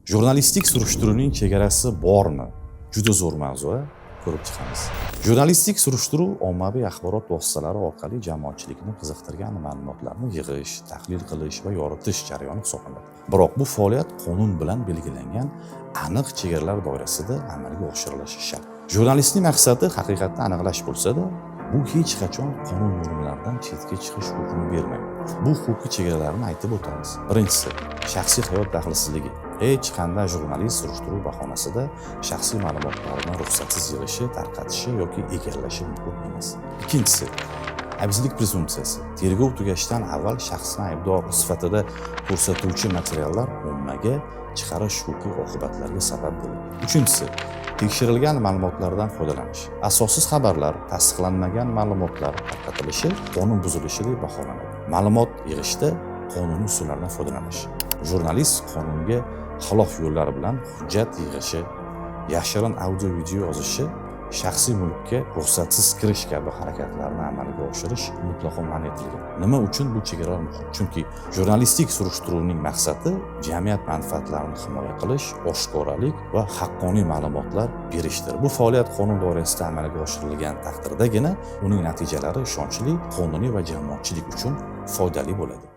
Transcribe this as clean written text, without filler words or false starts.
Jurnalistik surishtiruvning chegarasi bormi? Juda zo'r mavzu, ko'rib chiqamiz. Jurnalistik surishtiruv ommaviy axborot vositalari orqali jamoatchilikni qiziqtirgan ma'lumotlarni yig'ish, tahlil qilish va yoritish jarayoni hisoblanadi. Biroq bu faoliyat qonun bilan belgilangan aniq chegaralar doirasida amalga oshirilishi shart. Jurnalistning maqsadi haqiqatni aniqlash bo'lsa-da, bu hech qachon qonun normalaridan chetga chiqish huquqini bermaydi. Bu huquqiy chegaralarni aytib o'tamiz. Birinchisi, shaxsiy hayot daxlsizligi. Hech qanday jurnalist surishtiruv bahonasida shaxsiy ma'lumotlarni ruxsatsiz yig'ishi, tarqatishi yoki egallashi mumkin emas. Ikkinchisi, aybsizlik prezumpsiyasi. Tergov tugashidan avval shaxsni aybdor sifatida ko'rsatuvchi materiallar ommaga chiqarish huquqiy oqibatlarga sabab bo'ladi. Uchinchisi, tekshirilgan ma'lumotlardan foydalanish. Asossiz xabarlar, tasdiqlanmagan ma'lumotlar tarqatilishi qonun buzilishi deb baholanadi. Ma'lumot yig'ishda qonuniy usullardan foydalanish. Jurnalist qonunga xilof yo'llar bilan hujjat yig'ishi, yashirin audio-video yozishi, shaxsiy mulkka ruxsatsiz kirish kabi harakatlarni amalga oshirish mutlaqo man etilgan. Nima uchun bu chegaralar muhim? Chunki jurnalistik surishtiruvning maqsadi jamiyat manfaatlarini himoya qilish, oshkoralik va haqqoniy ma'lumotlar berishdir. Bu faoliyat qonun doirasida amalga oshirilgan taqdirdagina uning natijalari ishonchli, qonuniy va jamoatchilik uchun foydali bo'ladi.